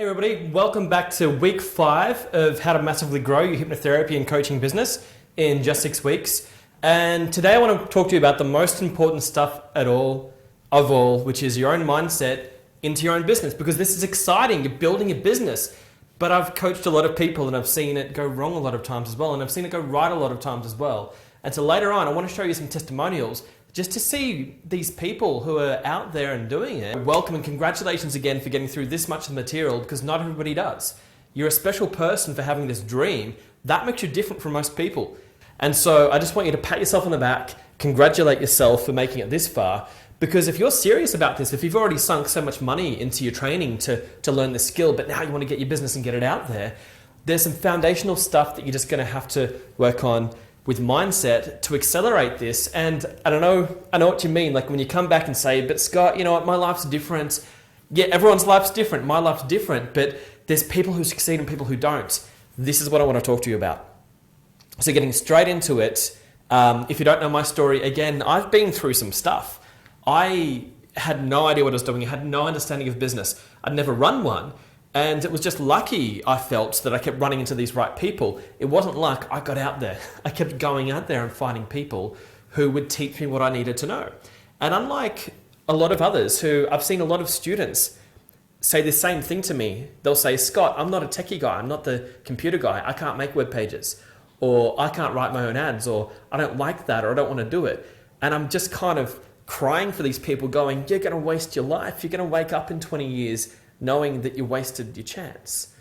Hey everybody, welcome back to week 5 of how to massively grow your hypnotherapy and coaching business in just 6 weeks. And today I want to talk to you about the most important stuff of all, which is your own mindset into your own business, because this is exciting. You're building a business. But I've coached a lot of people and I've seen it go wrong a lot of times as well, and I've seen it go right a lot of times as well. And so later on, I want to show you some testimonials just to see these people who are out there and doing it. Welcome and congratulations again for getting through this much of the material, because not everybody does. You're a special person for having this dream. That makes you different from most people. And so I just want you to pat yourself on the back, congratulate yourself for making it this far, because if you're serious about this, if you've already sunk so much money into your training to learn this skill, but now you want to get your business and get it out there, there's some foundational stuff that you're just going to have to work on with mindset to accelerate this. And I know what you mean. Like when you come back and say, but Scott, you know what, my life's different. Yeah, everyone's life's different. My life's different, but there's people who succeed and people who don't. This is what I want to talk to you about. So getting straight into it, if you don't know my story, again, I've been through some stuff. I had no idea what I was doing. I had no understanding of business. I'd never run one. And it was just lucky, I felt, that I kept running into these right people. It wasn't luck. I got out there. I kept going out there and finding people who would teach me what I needed to know. And unlike a lot of others who I've seen a lot of students say the same thing to me. They'll say, Scott, I'm not a techie guy. I'm not the computer guy. I can't make web pages, or I can't write my own ads, or I don't like that, or I don't want to do it. And I'm just kind of crying for these people going, you're going to waste your life. You're going to wake up in 20 years knowing that you wasted your chance.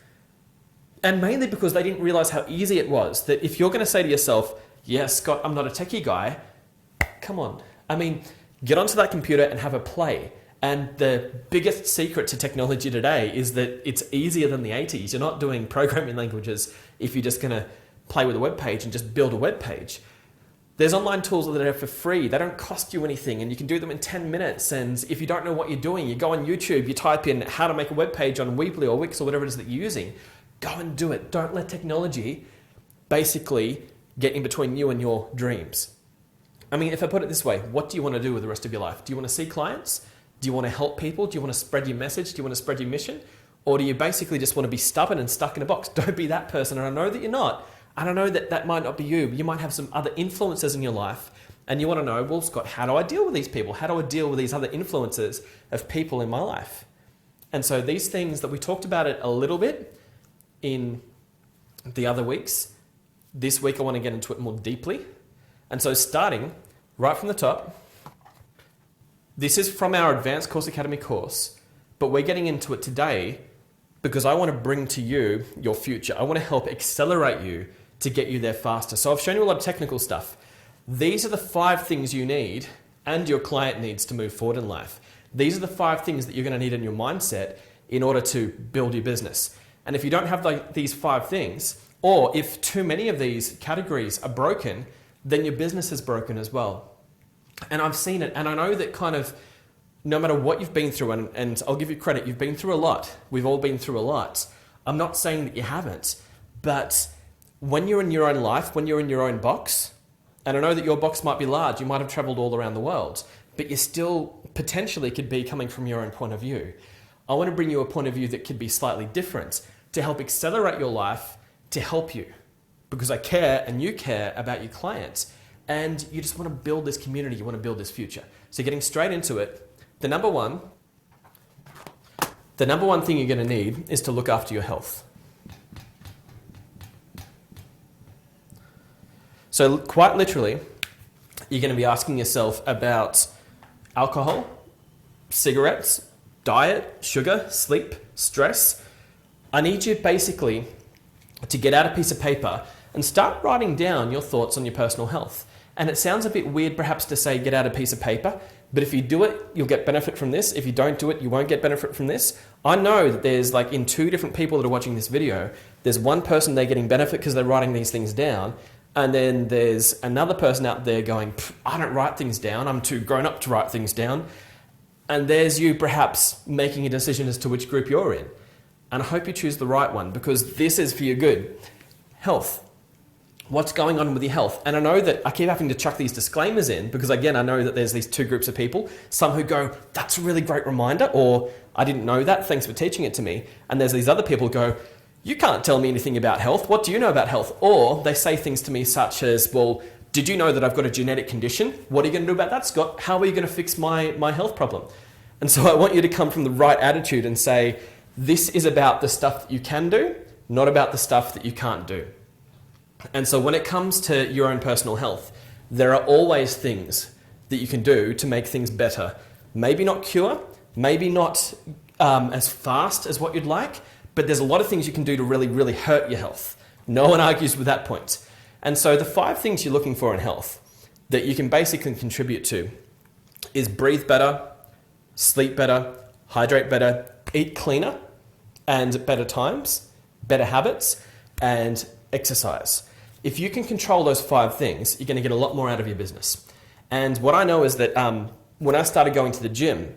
And mainly because they didn't realize how easy it was. That if you're going to say to yourself, yeah, Scott, I'm not a techie guy, come on. I mean, get onto that computer and have a play. And the biggest secret to technology today is that it's easier than the 80s. You're not doing programming languages if you're just going to play with a web page and just build a web page. There's online tools that are for free. They don't cost you anything, and you can do them in 10 minutes. And if you don't know what you're doing, you go on YouTube, you type in how to make a web page on Weebly or Wix or whatever it is that you're using. Go and do it. Don't let technology basically get in between you and your dreams. I mean, if I put it this way, what do you want to do with the rest of your life? Do you want to see clients? Do you want to help people? Do you want to spread your message? Do you want to spread your mission? Or do you basically just want to be stubborn and stuck in a box? Don't be that person. And I know that you're not. And I know that that might not be you. You might have some other influences in your life, and you want to know, well, Scott, how do I deal with these people? How do I deal with these other influences of people in my life? And so these things that we talked about it a little bit in the other weeks, this week I want to get into it more deeply. And so starting right from the top, this is from our Advanced Course Academy course, but we're getting into it today because I want to bring to you your future. I want to help accelerate you to get you there faster. So I've shown you a lot of technical stuff. These are the 5 things you need and your client needs to move forward in life. These are the 5 things that you're going to need in your mindset in order to build your business. And if you don't have these 5 things, or if too many of these categories are broken, then your business is broken as well. And I've seen it, and I know that kind of no matter what you've been through, and I'll give you credit, you've been through a lot. We've all been through a lot. I'm not saying that you haven't, but when you're in your own life, when you're in your own box, and I know that your box might be large, you might have traveled all around the world, but you still potentially could be coming from your own point of view. I want to bring you a point of view that could be slightly different to help accelerate your life, to help you, because I care and you care about your clients, and you just want to build this community, you want to build this future. So getting straight into it, the number one thing you're going to need is to look after your health. So quite literally, you're going to be asking yourself about alcohol, cigarettes, diet, sugar, sleep, stress. I need you basically to get out a piece of paper and start writing down your thoughts on your personal health. And it sounds a bit weird perhaps to say get out a piece of paper, but if you do it, you'll get benefit from this. If you don't do it, you won't get benefit from this. I know that there's like in 2 different people that are watching this video, there's one person they're getting benefit because they're writing these things down. And then there's another person out there going, I don't write things down. I'm too grown up to write things down. And there's you perhaps making a decision as to which group you're in. And I hope you choose the right one, because this is for your good. Health. what's going on with your health. And I know that I keep having to chuck these disclaimers in because, again, I know that there's these two groups of people. Some who go, that's a really great reminder, or I didn't know that, thanks for teaching it to me. And there's these other people who go, you can't tell me anything about health. What do you know about health? Or they say things to me such as, well, did you know that I've got a genetic condition? What are you going to do about that, Scott? How are you going to fix my health problem? And so I want you to come from the right attitude and say, this is about the stuff that you can do, not about the stuff that you can't do. And so when it comes to your own personal health, there are always things that you can do to make things better. Maybe not cure, maybe not as fast as what you'd like, but there's a lot of things you can do to really, really hurt your health. No one argues with that point. And so the 5 things you're looking for in health that you can basically contribute to is breathe better, sleep better, hydrate better, eat cleaner and better times, better habits, and exercise. If you can control those 5 things, you're going to get a lot more out of your business. And what I know is that when I started going to the gym,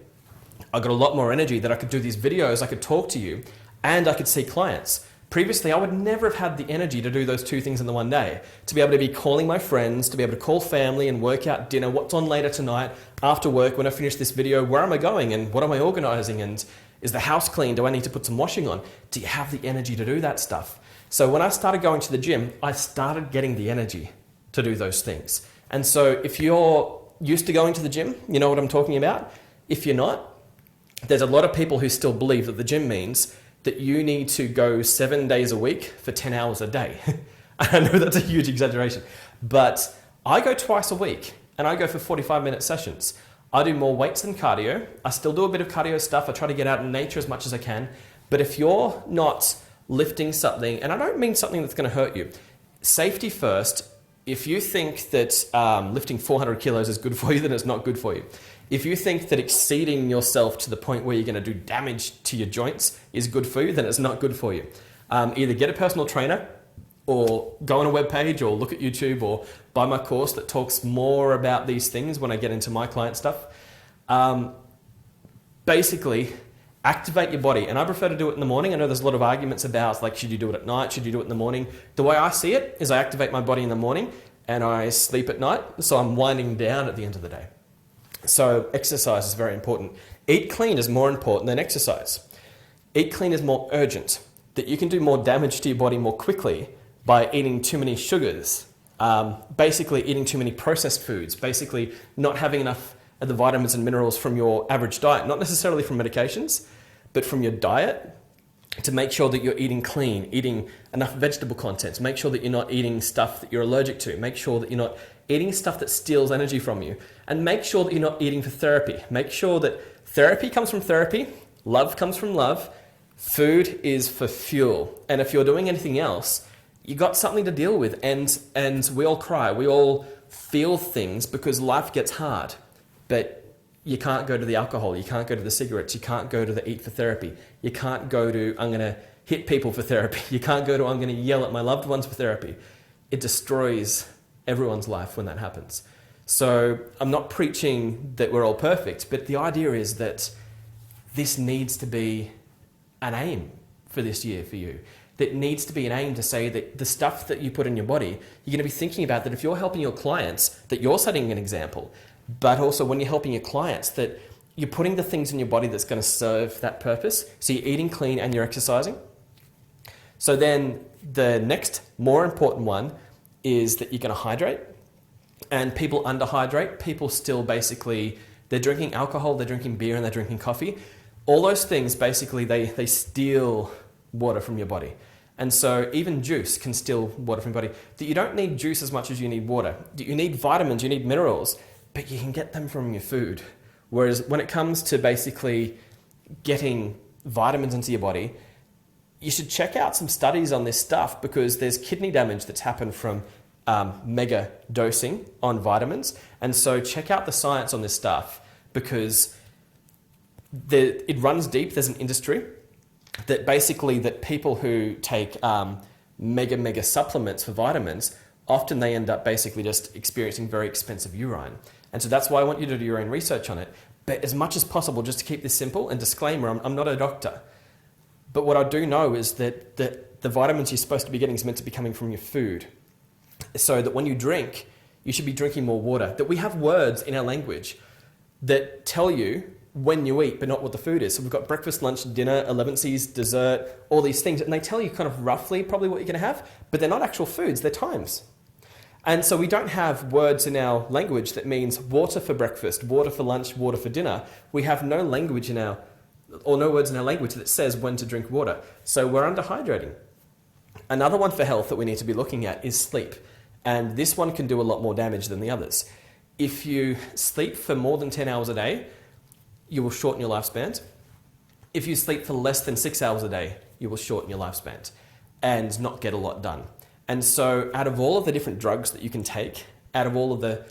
I got a lot more energy that I could do these videos, I could talk to you, and I could see clients. Previously, I would never have had the energy to do those 2 things in the one day. To be able to be calling my friends, to be able to call family and work out dinner, what's on later tonight, after work, when I finish this video, where am I going and what am I organizing, and is the house clean? Do I need to put some washing on? Do you have the energy to do that stuff? So when I started going to the gym, I started getting the energy to do those things. And so if you're used to going to the gym, you know what I'm talking about. If you're not, there's a lot of people who still believe that the gym means that you need to go 7 days a week for 10 hours a day. I know that's a huge exaggeration, but I go twice a week and I go for 45-minute sessions. I do more weights than cardio. I still do a bit of cardio stuff. I try to get out in nature as much as I can. But if you're not lifting something, and I don't mean something that's going to hurt you, safety first. If you think that lifting 400 kilos is good for you, then it's not good for you. If you think that exceeding yourself to the point where you're going to do damage to your joints is good for you, then it's not good for you. Either get a personal trainer or go on a webpage or look at YouTube or buy my course that talks more about these things when I get into my client stuff. Basically, activate your body. And I prefer to do it in the morning. I know there's a lot of arguments about, like, should you do it at night? Should you do it in the morning? The way I see it is I activate my body in the morning and I sleep at night. So I'm winding down at the end of the day. So exercise is very important. Eat clean is more important than exercise. Eat clean is more urgent. That you can do more damage to your body more quickly by eating too many sugars, basically eating too many processed foods, basically not having enough of the vitamins and minerals from your average diet, not necessarily from medications, but from your diet, to make sure that you're eating clean, eating enough vegetable content, make sure that you're not eating stuff that you're allergic to, make sure that you're not eating stuff that steals energy from you, and make sure that you're not eating for therapy. Make sure that therapy comes from therapy, love comes from love, food is for fuel. And if you're doing anything else, you got something to deal with, and we all cry, we all feel things because life gets hard, but you can't go to the alcohol, you can't go to the cigarettes, you can't go to the eat for therapy, you can't go to I'm going to hit people for therapy, you can't go to I'm going to yell at my loved ones for therapy. It destroys everyone's life when that happens. So I'm not preaching that we're all perfect, but the idea is that this needs to be an aim for this year for you. That needs to be an aim to say that the stuff that you put in your body, you're going to be thinking about that if you're helping your clients, that you're setting an example. But also when you're helping your clients, that you're putting the things in your body that's going to serve that purpose. So you're eating clean and you're exercising. So then the next more important one is that you're going to hydrate. And people underhydrate. People still basically, they're drinking alcohol, they're drinking beer, and they're drinking coffee. All those things, basically, they steal water from your body. And so even juice can steal water from your body. That you don't need juice as much as you need water. That you need vitamins, you need minerals, but you can get them from your food. Whereas when it comes to basically getting vitamins into your body, you should check out some studies on this stuff because there's kidney damage that's happened from mega dosing on vitamins. And so check out the science on this stuff because it runs deep. There's an industry that basically that people who take mega supplements for vitamins, often they end up basically just experiencing very expensive urine. And so that's why I want you to do your own research on it. But as much as possible, just to keep this simple, and disclaimer, I'm not a doctor. But what I do know is that the vitamins you're supposed to be getting is meant to be coming from your food. so that when you drink, you should be drinking more water. That we have words in our language that tell you when you eat, but not what the food is. So we've got breakfast, lunch, dinner, 11Cs, dessert, all these things. And they tell you kind of roughly probably what you're going to have, but they're not actual foods, they're times. And so we don't have words in our language that means water for breakfast, water for lunch, water for dinner. We have no language no words in our language that says when to drink water. So we're underhydrating. Another one for health that we need to be looking at is sleep. And this one can do a lot more damage than the others. If you sleep for more than 10 hours a day, you will shorten your lifespan. If you sleep for less than 6 hours a day, you will shorten your lifespan and not get a lot done. And so out of all of the different drugs that you can take, out of all of the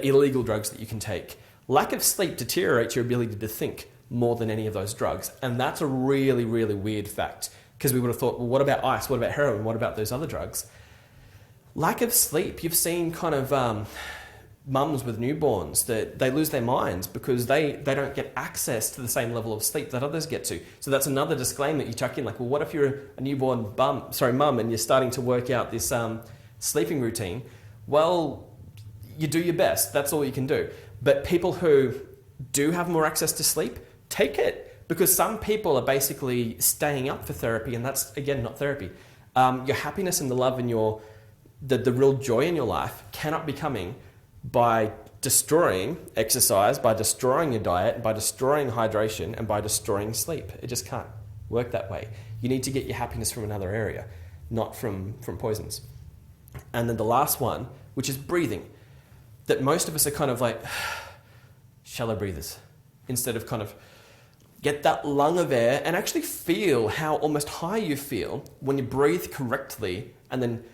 illegal drugs that you can take, lack of sleep deteriorates your ability to think more than any of those drugs. And that's a really, really weird fact, because we would have thought, well, what about ice? What about heroin? What about those other drugs? Lack of sleep. You've seen kind of mums with newborns that they lose their minds because they don't get access to the same level of sleep that others get to. So that's another disclaimer that you chuck in, like, well, what if you're a newborn mum and you're starting to work out this sleeping routine? Well, you do your best. That's all you can do. But people who do have more access to sleep, take it, because some people are basically staying up for therapy, and that's, again, not therapy. Your happiness and the love and the real joy in your life cannot be coming by destroying exercise, by destroying your diet, by destroying hydration, and by destroying sleep. It just can't work that way. You need to get your happiness from another area, not from poisons. And then the last one, which is breathing, that most of us are kind of like shallow breathers, instead of kind of get that lung of air and actually feel how almost high you feel when you breathe correctly and then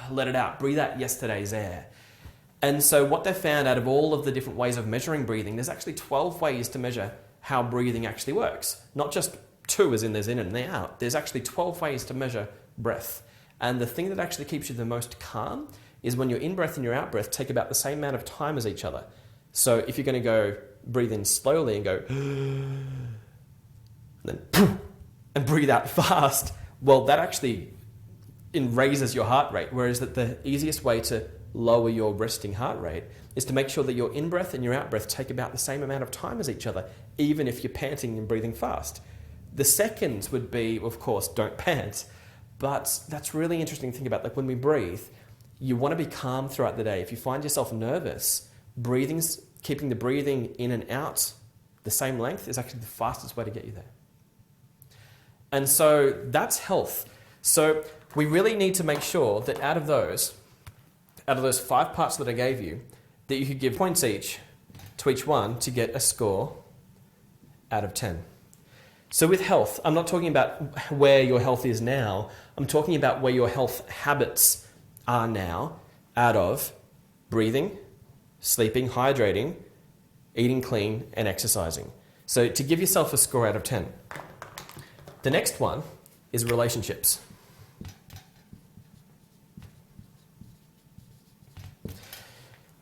let it out. Breathe out yesterday's air. And so what they found out of all of the different ways of measuring breathing, there's actually 12 ways to measure how breathing actually works. Not just 2 as in there's in and they out. There's actually 12 ways to measure breath. And the thing that actually keeps you the most calm is when your in-breath and your out-breath take about the same amount of time as each other. So if you're going to go breathe in slowly and go and then and breathe out fast, well, that actually raises your heart rate. Whereas that the easiest way to lower your resting heart rate is to make sure that your in-breath and your out-breath take about the same amount of time as each other, even if you're panting and breathing fast. The seconds would be, of course, don't pant, but that's really interesting to think about. Like when we breathe, you want to be calm throughout the day. If you find yourself nervous, keeping the breathing in and out the same length is actually the fastest way to get you there. And so that's health. So we really need to make sure that out of those 5 parts that I gave you, that you could give points each to each one to get a score out of 10. So with health, I'm not talking about where your health is now. I'm talking about where your health habits are now out of breathing, sleeping, hydrating, eating clean, and exercising. So to give yourself a score out of 10. The next one is relationships.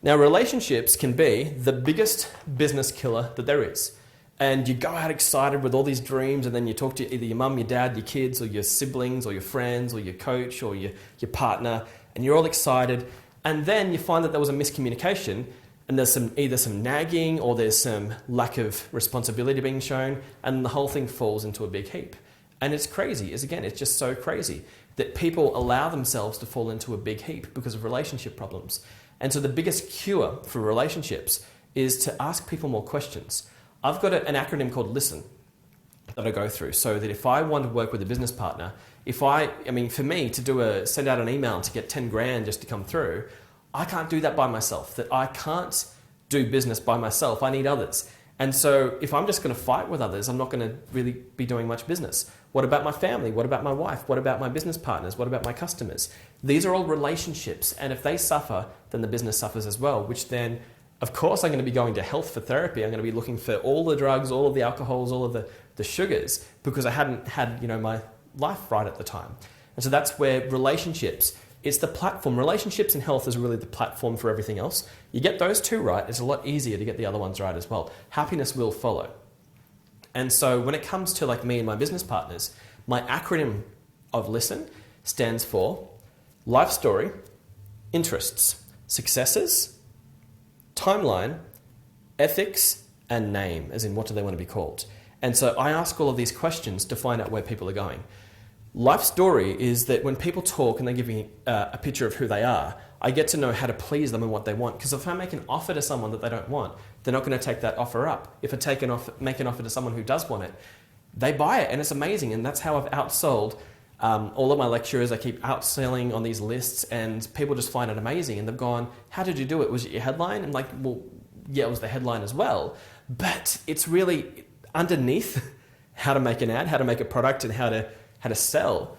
Now, relationships can be the biggest business killer that there is. And you go out excited with all these dreams, and then you talk to either your mum, your dad, your kids, or your siblings, or your friends, or your coach, or your partner, and you're all excited. And then you find that there was a miscommunication, and there's either some nagging or there's some lack of responsibility being shown, and the whole thing falls into a big heap. And it's crazy. It's just so crazy that people allow themselves to fall into a big heap because of relationship problems. And so the biggest cure for relationships is to ask people more questions. I've got an acronym called LISTEN that I go through, so that if I want to work with a business partner, for me to send out an email to get 10 grand just to come through, I can't do that by myself. That I can't do business by myself. I need others. And so if I'm just going to fight with others, I'm not going to really be doing much business. What about my family? What about my wife? What about my business partners? What about my customers? These are all relationships. And if they suffer, then the business suffers as well, which then, of course, I'm going to be going to health for therapy. I'm going to be looking for all the drugs, all of the alcohols, all of the sugars, because I hadn't had, my life right at the time. And so that's where relationships, it's the platform. Relationships and health is really the platform for everything else. You get those 2 right, it's a lot easier to get the other ones right as well. Happiness will follow. And so when it comes to me and my business partners, my acronym of LISTEN stands for life story, interests, successes, timeline, ethics, and name, as in what do they want to be called. And so I ask all of these questions to find out where people are going. Life story is that when people talk and they give me a picture of who they are, I get to know how to please them and what they want. Because if I make an offer to someone that they don't want, they're not going to take that offer up. If I make an offer to someone who does want it, they buy it, and it's amazing. And that's how I've outsold all of my lecturers. I keep outselling on these lists, and people just find it amazing. And they've gone, how did you do it? Was it your headline? And like, well, yeah, it was the headline as well. But it's really underneath how to make an ad, how to make a product, and how to sell.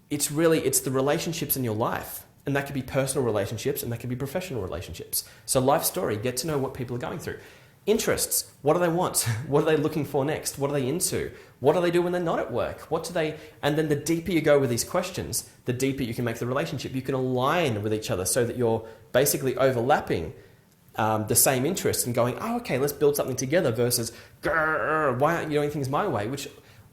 It's the relationships in your life. And that could be personal relationships, and that could be professional relationships. So life story, get to know what people are going through. Interests, what do they want? What are they looking for next? What are they into? What do they do when they're not at work? And then the deeper you go with these questions, the deeper you can make the relationship. You can align with each other so that you're basically overlapping the same interests and going, oh, okay, let's build something together versus, why aren't you doing things my way?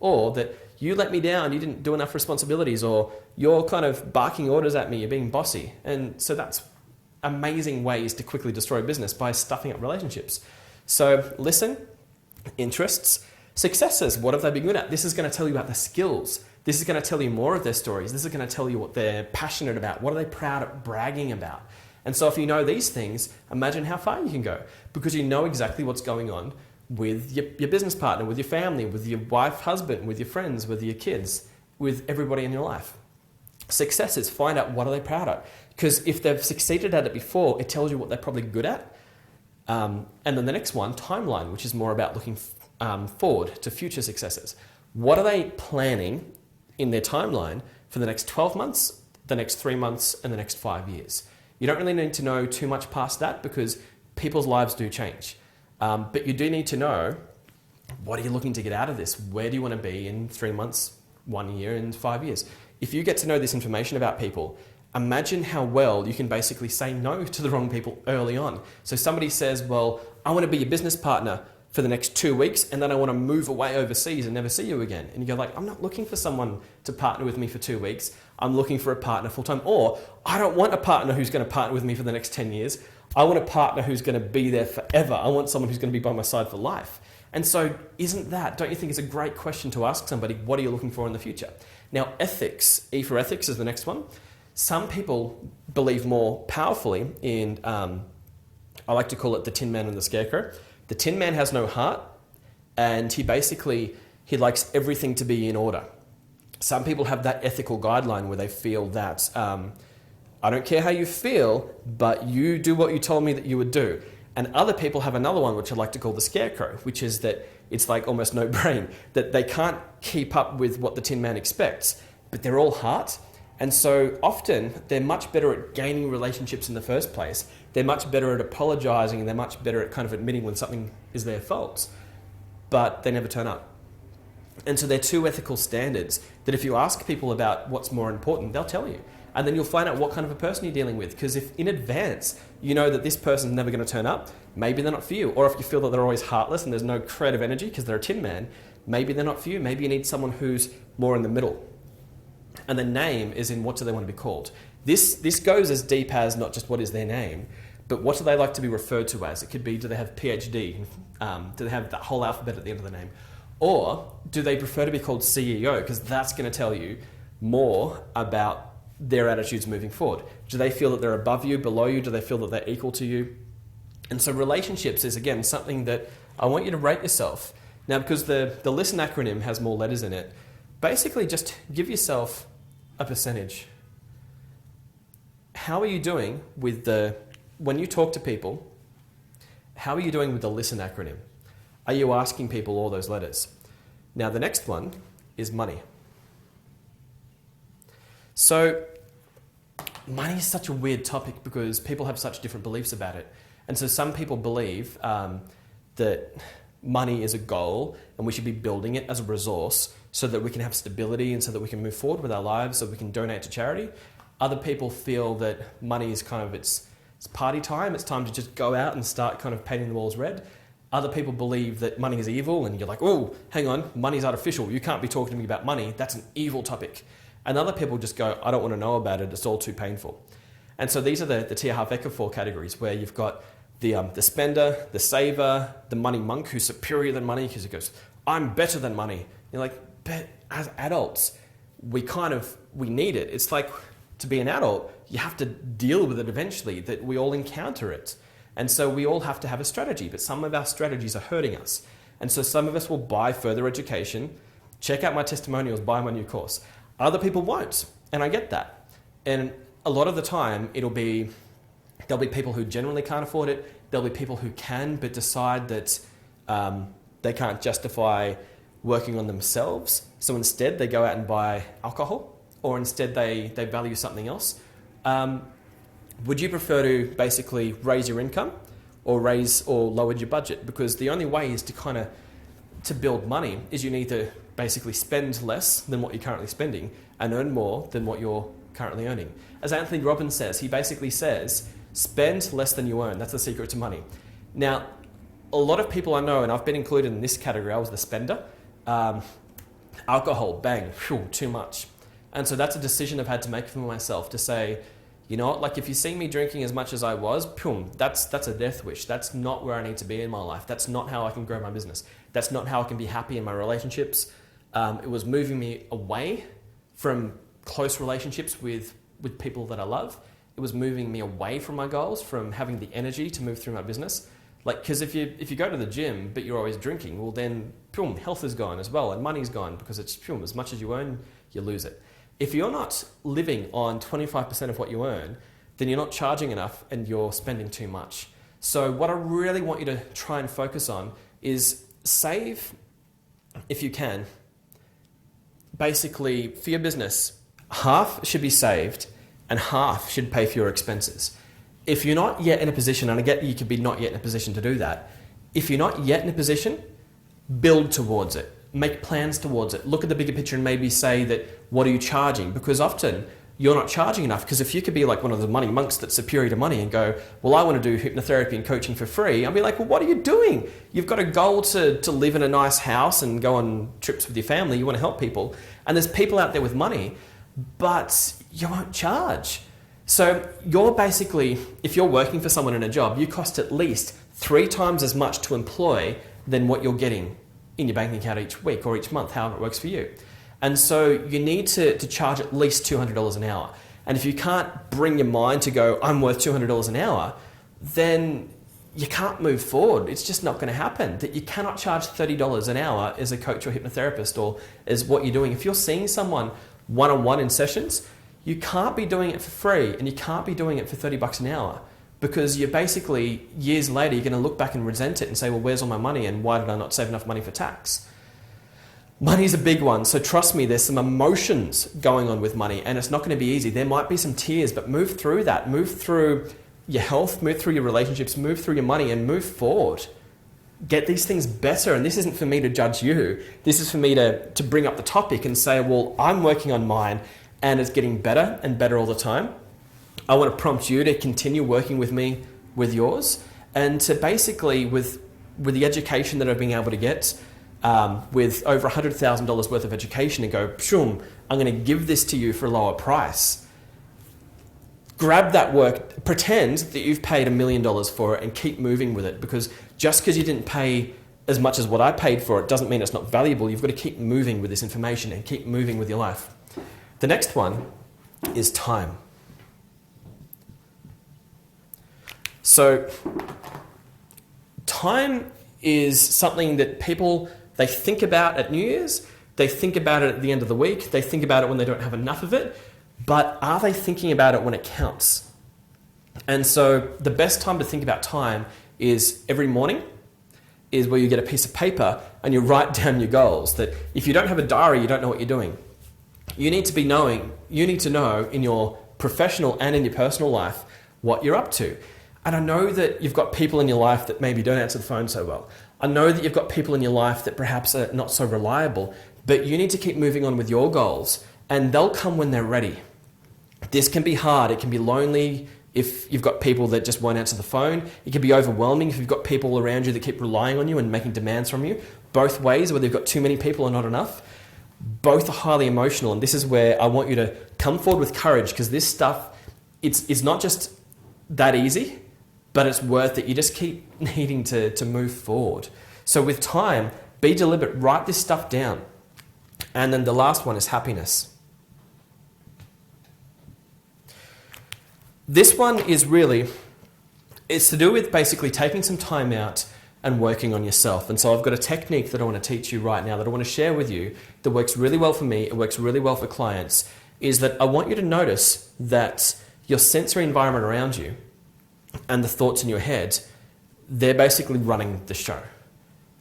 Or that you let me down, you didn't do enough responsibilities, or you're kind of barking orders at me, you're being bossy. And so that's amazing ways to quickly destroy business by stuffing up relationships. So listen, interests, successes, what have they been good at? This is going to tell you about their skills. This is going to tell you more of their stories. This is going to tell you what they're passionate about. What are they proud of bragging about? And so if you know these things, imagine how far you can go, because you know exactly what's going on with your business partner, with your family, with your wife, husband, with your friends, with your kids, with everybody in your life. Successes, find out what are they proud of. Because if they've succeeded at it before, it tells you what they're probably good at. And then the next one, timeline, which is more about looking forward to future successes. What are they planning in their timeline for the next 12 months, the next 3 months, and the next 5 years? You don't really need to know too much past that, because people's lives do change. But you do need to know, what are you looking to get out of this? Where do you want to be in 3 months, 1 year, and 5 years? If you get to know this information about people, imagine how well you can basically say no to the wrong people early on. So somebody says, well, I want to be your business partner for the next 2 weeks, and then I want to move away overseas and never see you again. And you go like, I'm not looking for someone to partner with me for 2 weeks. I'm looking for a partner full time. Or I don't want a partner who's going to partner with me for the next 10 years. I want a partner who's going to be there forever. I want someone who's going to be by my side for life. And so don't you think it's a great question to ask somebody, what are you looking for in the future? Now, ethics, E for ethics is the next one. Some people believe more powerfully in, I like to call it the Tin Man and the Scarecrow. The Tin Man has no heart, and he likes everything to be in order. Some people have that ethical guideline where they feel that, I don't care how you feel, but you do what you told me that you would do. And other people have another one, which I like to call the Scarecrow, which is that it's like almost no brain, that they can't keep up with what the Tin Man expects, but they're all heart. And so often they're much better at gaining relationships in the first place. They're much better at apologizing, and they're much better at kind of admitting when something is their fault, but they never turn up. And so they're two ethical standards that if you ask people about what's more important, they'll tell you. And then you'll find out what kind of a person you're dealing with. Because if in advance you know that this person's never going to turn up, maybe they're not for you. Or if you feel that they're always heartless and there's no creative energy because they're a Tin Man, maybe they're not for you. Maybe you need someone who's more in the middle. And the name is in what do they want to be called. This goes as deep as not just what is their name, but what do they like to be referred to as. It could be, do they have PhD? Do they have that whole alphabet at the end of the name? Or do they prefer to be called CEO? Because that's going to tell you more about their attitudes moving forward. Do they feel that they're above you, below you? Do they feel that they're equal to you? And so relationships is, again, something that I want you to rate yourself. Now, because the LISTEN acronym has more letters in it, basically just give yourself a percentage. How are you doing when you talk to people, how are you doing with the LISTEN acronym? Are you asking people all those letters? Now, the next one is money. So money is such a weird topic because people have such different beliefs about it. And so some people believe that money is a goal and we should be building it as a resource so that we can have stability and so that we can move forward with our lives, so we can donate to charity. Other people feel that money is kind of, it's party time. It's time to just go out and start kind of painting the walls red. Other people believe that money is evil and you're like, oh, hang on, money's artificial. You can't be talking to me about money. That's an evil topic. And other people just go, I don't want to know about it, it's all too painful. And so these are the Tia Harveka 4 categories, where you've got the spender, the saver, the money monk who's superior than money because he goes, I'm better than money. You're like, but as adults, we need it. It's like, to be an adult, you have to deal with it eventually, that we all encounter it. And so we all have to have a strategy, but some of our strategies are hurting us. And so some of us will buy further education, check out my testimonials, buy my new course. Other people won't, and I get that. And a lot of the time, there'll be people who generally can't afford it. There'll be people who can, but decide that they can't justify working on themselves. So instead, they go out and buy alcohol, or instead they value something else. Would you prefer to basically raise your income or lower your budget? Because the only way is to build money is you need to basically spend less than what you're currently spending and earn more than what you're currently earning. As Anthony Robbins says, he basically says, spend less than you earn. That's the secret to money. Now, a lot of people I know, and I've been included in this category, I was the spender. Alcohol, bang, too much. And so that's a decision I've had to make for myself, to say, you know what, like if you see me drinking as much as I was, that's a death wish. That's not where I need to be in my life. That's not how I can grow my business. That's not how I can be happy in my relationships. It was moving me away from close relationships with people that I love. It was moving me away from my goals, from having the energy to move through my business. Like, because if you go to the gym, but you're always drinking, well then, health is gone as well, and money's gone, because it's, as much as you earn, you lose it. If you're not living on 25% of what you earn, then you're not charging enough and you're spending too much. So what I really want you to try and focus on is save, if you can, basically for your business, half should be saved and half should pay for your expenses. If you're not yet in a position, and I get you could be not yet in a position to do that, if you're not yet in a position, build towards it. Make plans towards it. Look at the bigger picture and maybe say that, what are you charging? Because often you're not charging enough. Because if you could be like one of the money monks that's superior to money and go, well, I want to do hypnotherapy and coaching for free, I'll be like, well, what are you doing? You've got a goal to live in a nice house and go on trips with your family. You want to help people. And there's people out there with money, but you won't charge. So you're basically, if you're working for someone in a job, you cost at least 3 times as much to employ than what you're getting in your bank account each week or each month, however it works for you. And so you need to charge at least $200 an hour. And if you can't bring your mind to go, I'm worth $200 an hour, then you can't move forward. It's just not going to happen. That you cannot charge $30 an hour as a coach or hypnotherapist or as what you're doing. If you're seeing someone one-on-one in sessions, you can't be doing it for free and you can't be doing it for $30 an hour. Because you're basically, years later, you're going to look back and resent it and say, well, where's all my money and why did I not save enough money for tax? Money's a big one. So trust me, there's some emotions going on with money and it's not going to be easy. There might be some tears, but move through that. Move through your health, move through your relationships, move through your money and move forward. Get these things better. And this isn't for me to judge you. This is for me to bring up the topic and say, well, I'm working on mine and it's getting better and better all the time. I want to prompt you to continue working with me with yours and to basically with the education that I've been able to get with over $100,000 worth of education and go, I'm going to give this to you for a lower price. Grab that work, pretend that you've paid $1 million for it and keep moving with it, because just because you didn't pay as much as what I paid for it doesn't mean it's not valuable. You've got to keep moving with this information and keep moving with your life. The next one is time. So time is something that people, they think about at New Year's, they think about it at the end of the week, they think about it when they don't have enough of it, but are they thinking about it when it counts? And so the best time to think about time is every morning, is where you get a piece of paper and you write down your goals. That if you don't have a diary, you don't know what you're doing. You need to know in your professional and in your personal life what you're up to. And I know that you've got people in your life that maybe don't answer the phone so well. I know that you've got people in your life that perhaps are not so reliable, but you need to keep moving on with your goals and they'll come when they're ready. This can be hard. It can be lonely if you've got people that just won't answer the phone. It can be overwhelming if you've got people around you that keep relying on you and making demands from you. Both ways, whether you've got too many people or not enough. both are highly emotional, and this is where I want you to come forward with courage, because this stuff, it's not just that easy, but it's worth it. You just keep needing to move forward. So with time, be deliberate, write this stuff down. And then the last one is happiness. This one is really, it's to do with basically taking some time out and working on yourself. And so I've got a technique that I want to teach you right now that I want to share with you that works really well for me, it works really well for clients, is that I want you to notice that your sensory environment around you and the thoughts in your head, they're basically running the show.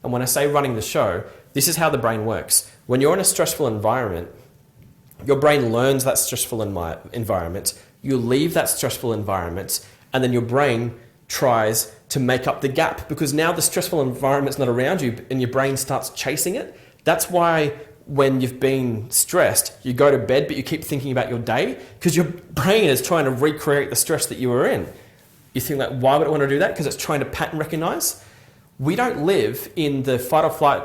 And when I say running the show, this is how the brain works. When you're in a stressful environment, your brain learns that stressful environment, you leave that stressful environment, and then your brain tries to make up the gap, because now the stressful environment's not around you and your brain starts chasing it. That's why when you've been stressed, you go to bed but you keep thinking about your day, because your brain is trying to recreate the stress that you were in. You think, like, why would it want to do that? Because it's trying to pattern recognize. We don't live in the fight or flight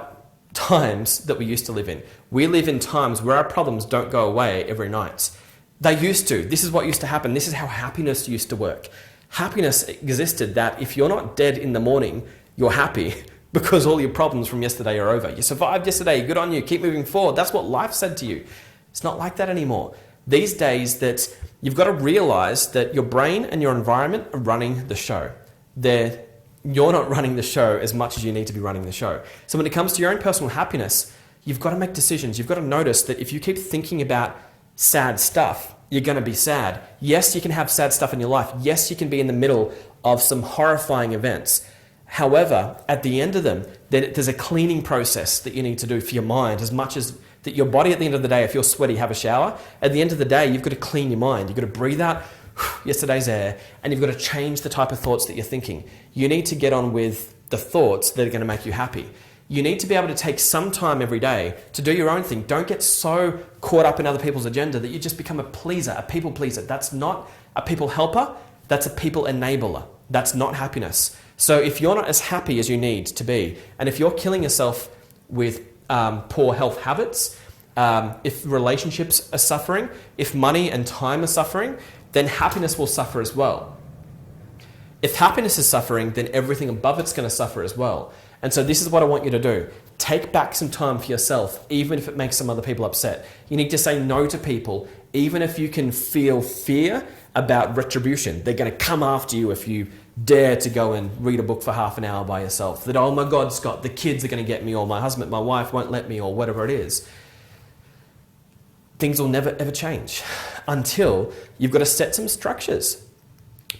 times that we used to live in. We live in times where our problems don't go away every night. They used to. This is what used to happen. This is how happiness used to work. Happiness existed that if you're not dead in the morning, you're happy because all your problems from yesterday are over. You survived yesterday, good on you, keep moving forward. That's what life said to you. It's not like that anymore. These days, that you've got to realize that your brain and your environment are running the show. You're not running the show as much as you need to be running the show. So when it comes to your own personal happiness, you've got to make decisions. You've got to notice that if you keep thinking about sad stuff, you're going to be sad. Yes, you can have sad stuff in your life. Yes, you can be in the middle of some horrifying events. However, at the end of them, there's a cleaning process that you need to do for your mind, as much as that your body at the end of the day, if you're sweaty, have a shower. At the end of the day, you've got to clean your mind. You've got to breathe out yesterday's air, and you've got to change the type of thoughts that you're thinking. You need to get on with the thoughts that are going to make you happy. You need to be able to take some time every day to do your own thing. Don't get so caught up in other people's agenda that you just become a pleaser, a people pleaser. That's not a people helper. That's a people enabler. That's not happiness. So if you're not as happy as you need to be, and if you're killing yourself with poor health habits, if relationships are suffering, if money and time are suffering, then happiness will suffer as well. If happiness is suffering, then everything above it's going to suffer as well. And so this is what I want you to do. Take back some time for yourself, even if it makes some other people upset. You need to say no to people, even if you can feel fear about retribution. They're going to come after you if you dare to go and read a book for half an hour by yourself. That, oh my God, Scott, the kids are going to get me, or my husband, my wife won't let me, or whatever it is. Things will never ever change until you've got to set some structures,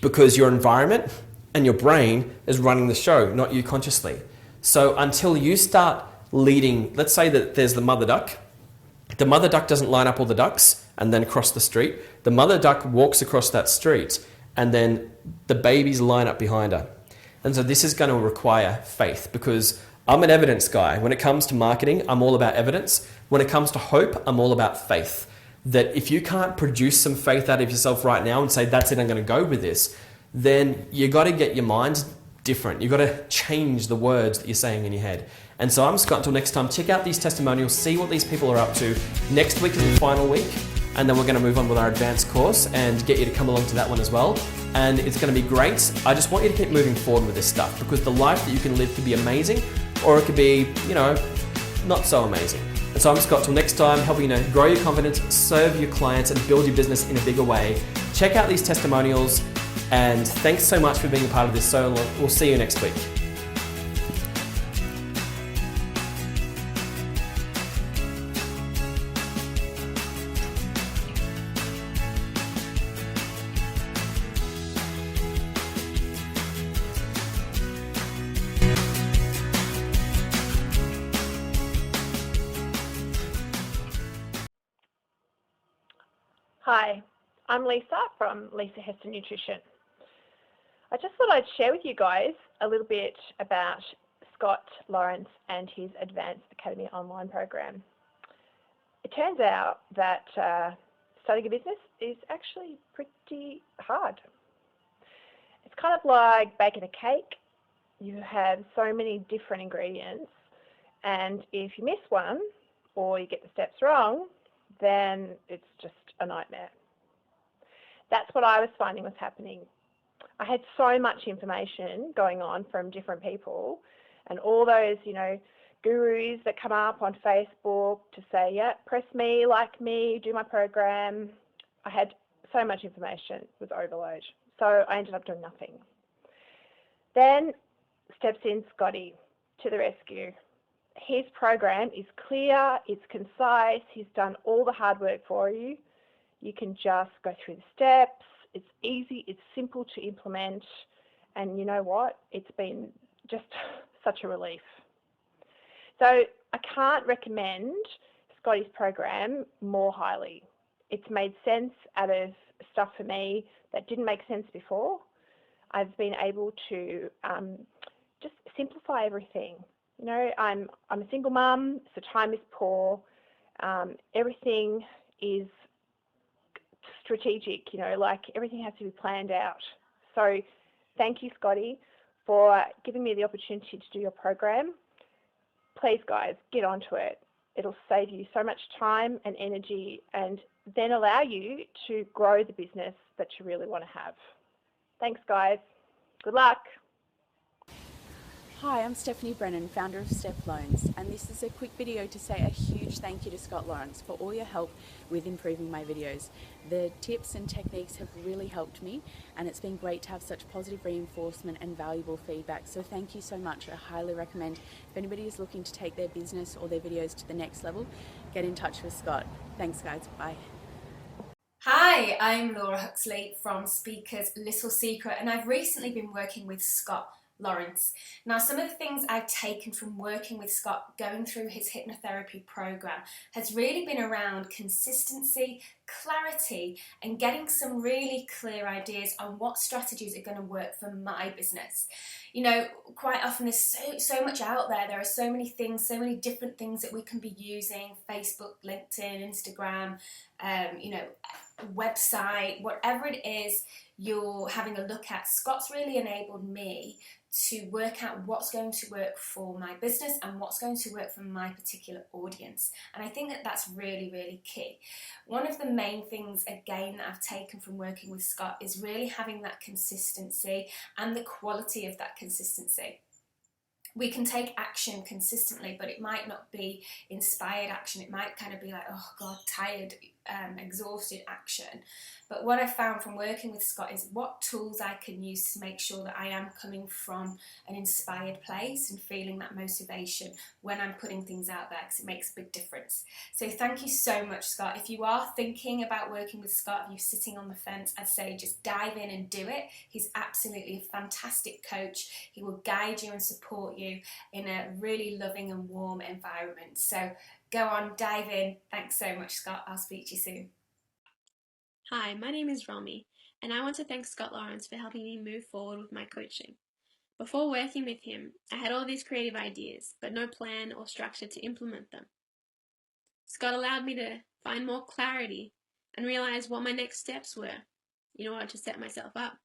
because your environment and your brain is running the show, not you consciously. So until you start leading, let's say that there's the mother duck. The mother duck doesn't line up all the ducks and then cross the street. The mother duck walks across that street and then the babies line up behind her. And so this is going to require faith, because I'm an evidence guy. When it comes to marketing, I'm all about evidence. When it comes to hope, I'm all about faith. That if you can't produce some faith out of yourself right now and say, that's it, I'm going to go with this, then you got to get your mind different. You've got to change the words that you're saying in your head. And so I'm Scott. Until next time, check out these testimonials, see what these people are up to. Next week is the final week, and then we're going to move on with our advanced course and get you to come along to that one as well. And it's going to be great. I just want you to keep moving forward with this stuff, because the life that you can live could be amazing, or it could be, not so amazing. And so I'm Scott. Till next time, helping you grow your confidence, serve your clients, and build your business in a bigger way. Check out these testimonials. And thanks so much for being a part of this. So we'll see you next week. Hi, I'm Lisa from Lisa Heston Nutrition. I just thought I'd share with you guys a little bit about Scott Lawrence and his Advanced Academy online program. It turns out that starting a business is actually pretty hard. It's kind of like baking a cake. You have so many different ingredients, and if you miss one, or you get the steps wrong, then it's just a nightmare. That's what I was finding was happening. I had so much information going on from different people, and all those, gurus that come up on Facebook to say, yeah, press me, like me, do my program. I had so much information, it was overload. So I ended up doing nothing. Then steps in Scotty to the rescue. His program is clear, it's concise, he's done all the hard work for you. You can just go through the steps, it's easy, it's simple to implement, and you know what? It's been just such a relief. So I can't recommend Scotty's program more highly. It's made sense out of stuff for me that didn't make sense before. I've been able to just simplify everything. I'm a single mum, so time is poor. Everything is strategic, everything has to be planned out. So thank you, Scotty, for giving me the opportunity to do your program. Please, guys, get onto it. It'll save you so much time and energy and then allow you to grow the business that you really want to have. Thanks, guys. Good luck. Hi, I'm Stephanie Brennan, founder of Step Loans, and this is a quick video to say a huge thank you to Scott Lawrence for all your help with improving my videos. The tips and techniques have really helped me, and it's been great to have such positive reinforcement and valuable feedback, so thank you so much. I highly recommend if anybody is looking to take their business or their videos to the next level, get in touch with Scott. Thanks, guys. Bye. Hi, I'm Laura Huxley from Speaker's Little Secret, and I've recently been working with Scott Lawrence. Now, some of the things I've taken from working with Scott going through his hypnotherapy program has really been around consistency, clarity, and getting some really clear ideas on what strategies are going to work for my business. Quite often there's so much out there. There are so many things, so many different things that we can be using: Facebook, LinkedIn, Instagram, website, whatever it is you're having a look at. Scott's really enabled me to work out what's going to work for my business and what's going to work for my particular audience. And I think that that's really, really key. One of the main things, again, that I've taken from working with Scott is really having that consistency and the quality of that consistency. We can take action consistently, but it might not be inspired action. It might kind of be like, oh God, tired, exhausted action. But what I found from working with Scott is what tools I can use to make sure that I am coming from an inspired place and feeling that motivation when I'm putting things out there, because it makes a big difference. So thank you so much, Scott. If you are thinking about working with Scott, if you're sitting on the fence, I'd say just dive in and do it. He's absolutely a fantastic coach. He will guide you and support you in a really loving and warm environment. So go on, dive in. Thanks so much, Scott. I'll speak to you soon. Hi, my name is Romy, and I want to thank Scott Lawrence for helping me move forward with my coaching. Before working with him, I had all these creative ideas, but no plan or structure to implement them. Scott allowed me to find more clarity and realize what my next steps were in order to set myself up.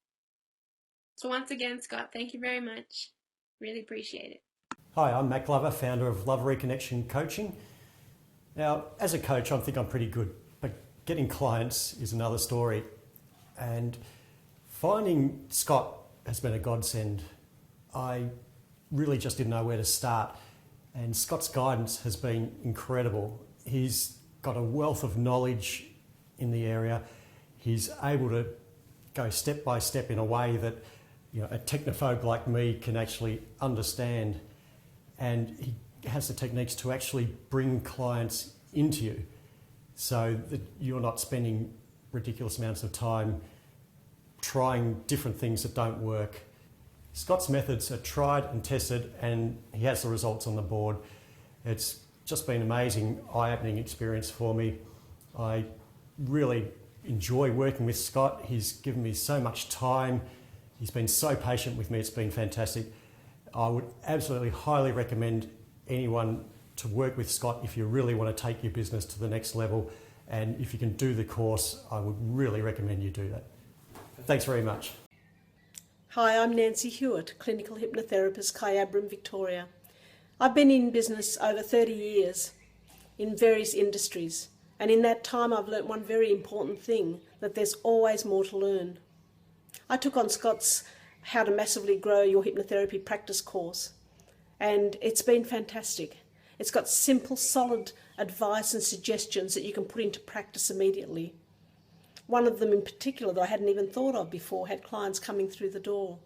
So once again, Scott, thank you very much. Really appreciate it. Hi, I'm Matt Glover, founder of Reconnection Coaching. Now, as a coach, I think I'm pretty good, but getting clients is another story. And finding Scott has been a godsend. I really just didn't know where to start. And Scott's guidance has been incredible. He's got a wealth of knowledge in the area. He's able to go step by step in a way that a technophobe like me can actually understand. And he has the techniques to actually bring clients into you so that you're not spending ridiculous amounts of time trying different things that don't work. Scott's methods are tried and tested, and he has the results on the board. It's just been an amazing, eye-opening experience for me. I really enjoy working with Scott. He's given me so much time. He's been so patient with me. It's been fantastic. I would absolutely highly recommend anyone to work with Scott if you really want to take your business to the next level. And if you can do the course, I would really recommend you do that. Thanks very much. Hi, I'm Nancy Hewitt, clinical hypnotherapist, Kyabram, Victoria. I've been in business over 30 years in various industries. And in that time, I've learnt one very important thing, that there's always more to learn. I took on Scott's How to Massively Grow Your Hypnotherapy Practice course, and it's been fantastic. It's got simple, solid advice and suggestions that you can put into practice immediately. One of them in particular that I hadn't even thought of before had clients coming through the door.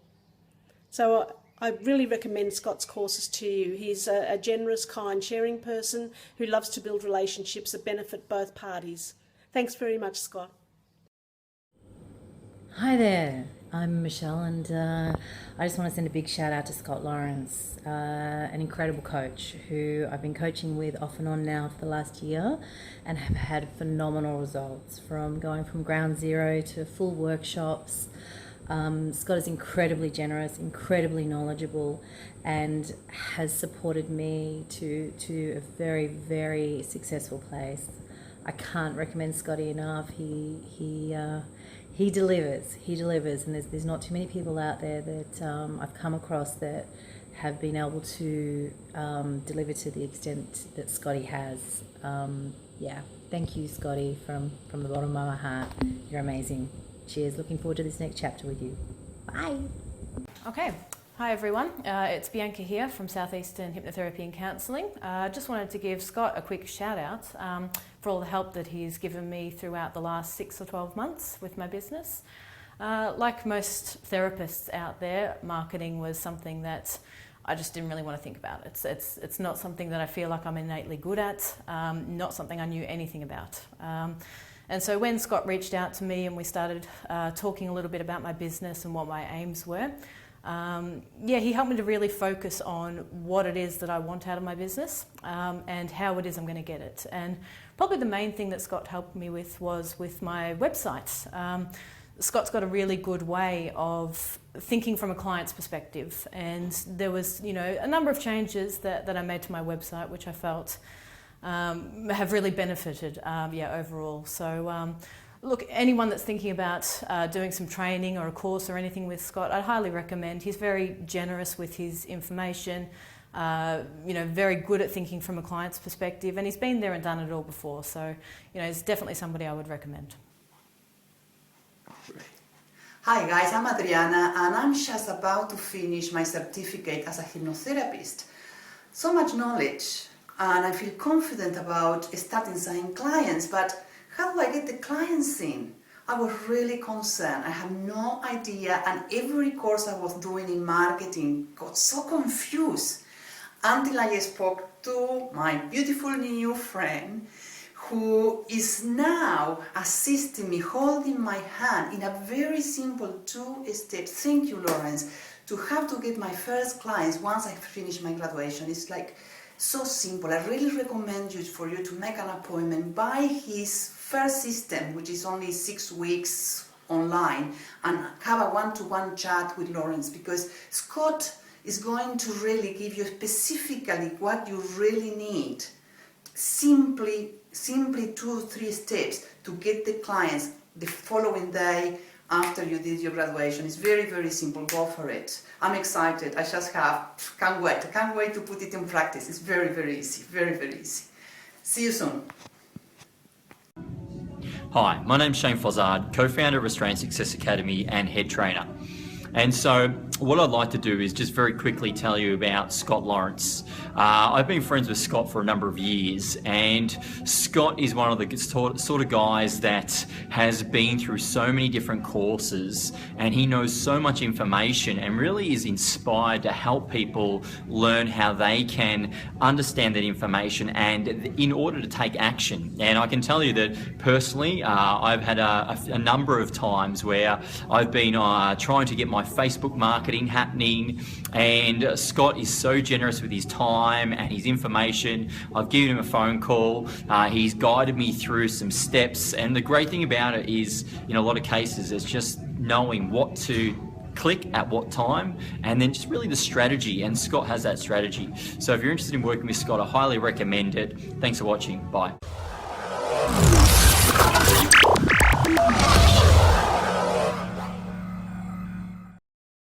So I really recommend Scott's courses to you. He's a generous, kind, sharing person who loves to build relationships that benefit both parties. Thanks very much, Scott. Hi there, I'm Michelle, and I just want to send a big shout out to Scott Lawrence, an incredible coach who I've been coaching with off and on now for the last year and have had phenomenal results from going from ground zero to full workshops. Scott is incredibly generous, incredibly knowledgeable, and has supported me to a very, very successful place. I can't recommend Scotty enough. He delivers, and there's not too many people out there that I've come across that have been able to deliver to the extent that Scotty has. Thank you, Scotty, from the bottom of my heart. You're amazing. Cheers. Looking forward to this next chapter with you. Bye. Okay. Hi everyone, it's Bianca here from Southeastern Hypnotherapy and Counselling. Just wanted to give Scott a quick shout out for all the help that he's given me throughout the last 6 or 12 months with my business. Like most therapists out there, marketing was something that I just didn't really want to think about. It's not something that I feel like I'm innately good at, not something I knew anything about. And so when Scott reached out to me and we started talking a little bit about my business and what my aims were, he helped me to really focus on what it is that I want out of my business and how it is I'm going to get it. And probably the main thing that Scott helped me with was with my website. Scott's got a really good way of thinking from a client's perspective, and there was, a number of changes that I made to my website which I felt have really benefited overall. So look, anyone that's thinking about doing some training or a course or anything with Scott, I'd highly recommend. He's very generous with his information, very good at thinking from a client's perspective, and he's been there and done it all before. So, he's definitely somebody I would recommend. Hi guys, I'm Adriana, and I'm just about to finish my certificate as a hypnotherapist. So much knowledge, and I feel confident about starting seeing clients, but how do I get the clients in? I was really concerned. I had no idea, and every course I was doing in marketing got so confused until I spoke to my beautiful new friend who is now assisting me, holding my hand in a very simple 2-step. Thank you, Lawrence, to have to get my first clients once I finish my graduation. It's like so simple. I really recommend for you to make an appointment, buy his first system, which is only 6 weeks online, and have a one-to-one chat with Lawrence, because Scott is going to really give you specifically what you really need. Simply 2-3 steps to get the clients the following day after you did your graduation. It's very, very simple. Go for it. I'm excited. I just can't wait to put it in practice. It's very, very easy. Very, very easy. See you soon. Hi, my name's Shane Fozzard, co-founder of Australian Success Academy and head trainer. And so what I'd like to do is just very quickly tell you about Scott Lawrence. I've been friends with Scott for a number of years, and Scott is one of the sort of guys that has been through so many different courses, and he knows so much information and really is inspired to help people learn how they can understand that information and in order to take action. And I can tell you that personally, I've had a number of times where I've been trying to get my Facebook marketing happening, and Scott is so generous with his time and his information. I've given him a phone call, he's guided me through some steps, and the great thing about it is, in a lot of cases, it's just knowing what to click at what time, and then just really the strategy, and Scott has that strategy. So if you're interested in working with Scott, I highly recommend it. Thanks for watching. Bye.